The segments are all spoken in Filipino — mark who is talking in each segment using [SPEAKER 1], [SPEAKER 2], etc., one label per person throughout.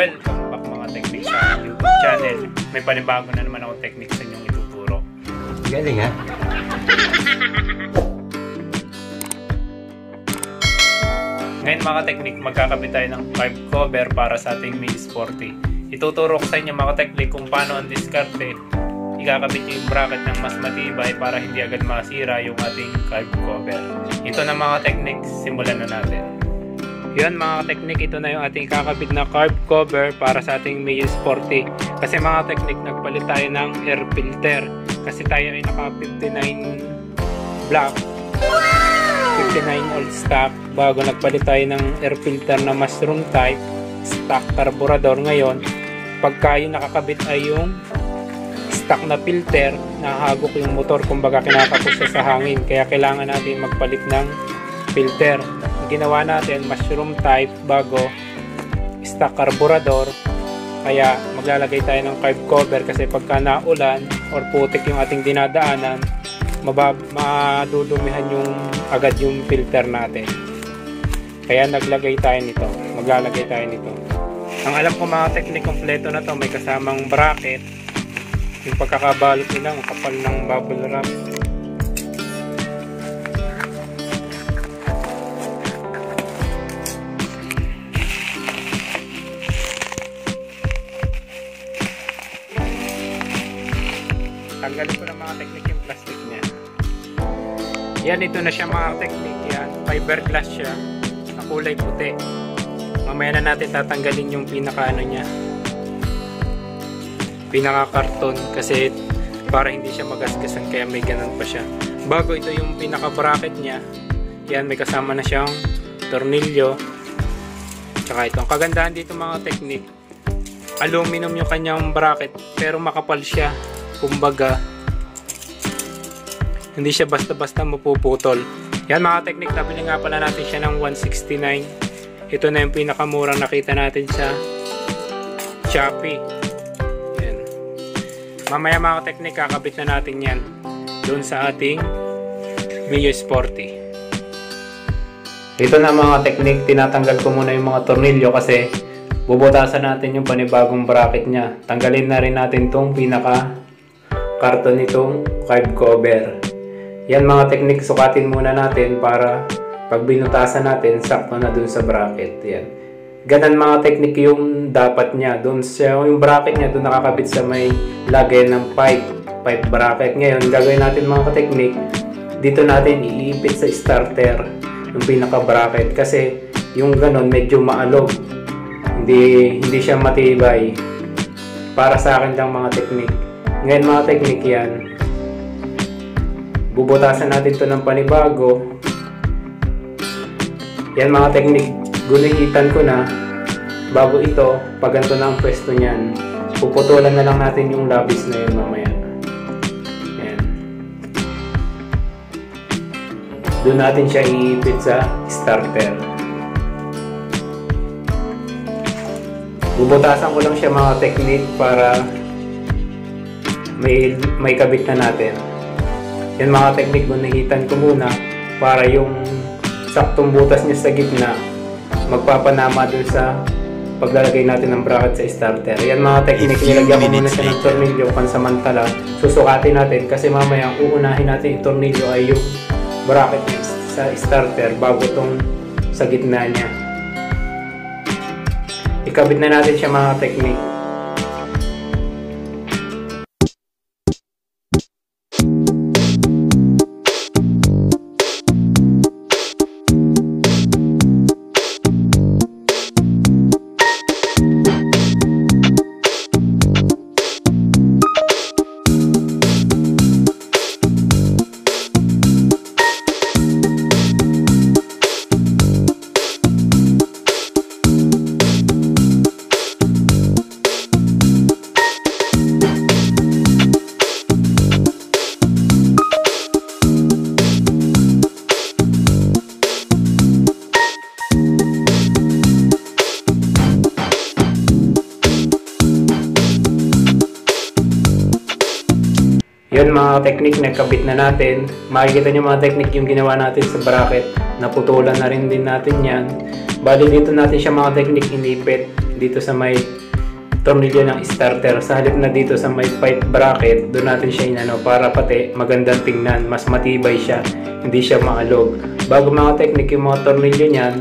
[SPEAKER 1] Welcome back mga techniques sa YouTube channel. May panibago na naman ako techniques sa inyong ituturo.
[SPEAKER 2] Galing ha?
[SPEAKER 1] Ngayon mga technique, magkakabit tayo ng carb cover para sa ating mini sporty. Ituturo ko sa inyo mga technique kung paano ang diskarte. Ikakabit yung bracket ng mas matibay para hindi agad masira yung ating carb cover. Ito na mga technique, simulan na natin. Yan mga technique, ito na yung ating kakabit na carb cover para sa ating mini sporty. Kasi mga technique, nagpalit tayo ng air filter. Kasi tayo ay naka 59 black, 59 old stock. Bago nagpalit tayo ng air filter na mushroom type, stock carburetor. Ngayon, pagka yung nakakabit ay yung stock na filter, nahagok yung motor, kumbaga kinakapos siya sa hangin. Kaya kailangan natin magpalit ng filter. Ginawa natin mushroom type bago stock carburetor, kaya maglalagay tayo ng carb cover kasi pagka naulan or putik yung ating dinadaanan, madudumihan yung agad yung filter natin. Kaya maglalagay tayo nito. Ang alam ko mga technique, kompleto na to, may kasamang bracket, yung pagkakabalot nila, ang kapal ng bubble wrap. Tanggalin ko ng mga technique yung plastic niya. Yan, ito na siya mga technique. Yan, fiberglass siya na kulay puti. Mamaya na natin tatanggalin yung pinaka niya, pinaka karton, kasi para hindi siya magasgasan, kaya may ganun pa siya. Bago ito yung pinaka bracket niya. Yan, may kasama na siyang tornilyo. Tsaka ito, ang kagandahan dito mga technique, aluminum yung kanyang bracket pero makapal siya. Kumbaga, hindi siya basta-basta mapuputol. Yan mga technique, nabili nga pala natin siya ng 169. Ito na yung pinakamurang nakita natin sa Shopee. Yan. Mamaya mga technique, kakabit na natin yan doon sa ating Mio Sporty. Ito na mga technique, tinatanggal ko muna yung mga tornilyo kasi bubutasan natin yung panibagong bracket niya. Tanggalin na rin natin itong pinaka karton nitong carb cover. Yan mga technique, sukatin muna natin para pag binutasan natin, sakto na dun sa bracket. Yan. Ganun mga technique yung dapat niya. Dun siya, yung bracket niya dun nakakabit sa may lagay ng pipe bracket. Ngayon, gagawin natin mga technique, dito natin iipit sa starter yung pinaka bracket kasi yung ganun medyo maalog. Hindi siya matibay. Para sa akin lang mga technique. Ngayon mga technique, yan, bubutasan natin to ng panibago. Yan mga technique, gunihitan ko na. Bago ito, pag ganito na ang pwesto niyan, puputulan na lang natin yung labis na yun mamaya. Yan. Doon natin siya iipit sa starter. Bubutasan ko lang siya mga technique para may kabit na natin. Yan mga technique, gunahitan ko muna para yung saktong butas niya sa gitna magpapanama dun sa paglalagay natin ng bracket sa starter. Yan mga technique, nilagyan ko muna siya ng tornilyo pansamantala. Susukatin natin kasi mamaya ang uunahin natin yung tornilyo ay yung bracket sa starter bago tong sa gitna niya. Ikabit na natin siya mga technique. Yun mga technique, nakabit na natin. Makikita nyo mga technique yung ginawa natin sa bracket. Naputulan na rin din natin yan. Bali dito natin siya mga technique inipit. dito sa may tornilyo ng starter. Sa halip na dito sa may pipe bracket, doon natin siya inano para pati magandang tingnan, mas matibay siya, hindi siya maalog. Bago mga teknik, yung mga tornilyo niyan,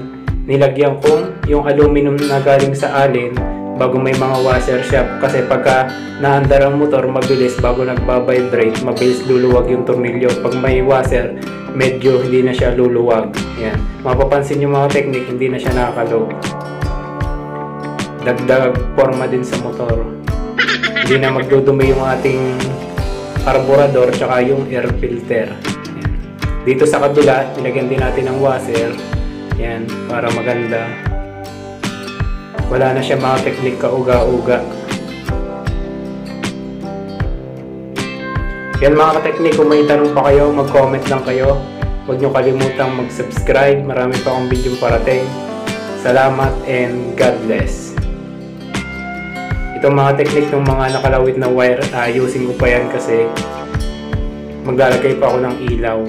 [SPEAKER 1] nilagyan kong yung aluminum na galing sa alin bago may mga washer shop, kasi pagka naandar ang motor mabilis, bago nagba-vibrate mabilis luluwag yung tornilyo. Pag may washer, medyo hindi na siya luluwag. Yan, mapapansin yung mga teknik, hindi na siya nakakalog. Dagdag forma din sa motor, hindi na magdudumi yung ating carburetor tsaka yung air filter. Yan. Dito sa kabila, nilagyan din natin ng washer. Yan, para maganda. Wala na siya mga teknik kauga-uga. Yan mga kateknik, kung may tanong pa kayo, mag-comment lang kayo. Huwag nyo kalimutang mag-subscribe. Marami pa akong video parating. Salamat and God bless. Itong mga teknik ng mga nakalawit na wire, ayusin ko pa yan kasi maglalagay pa ako ng ilaw.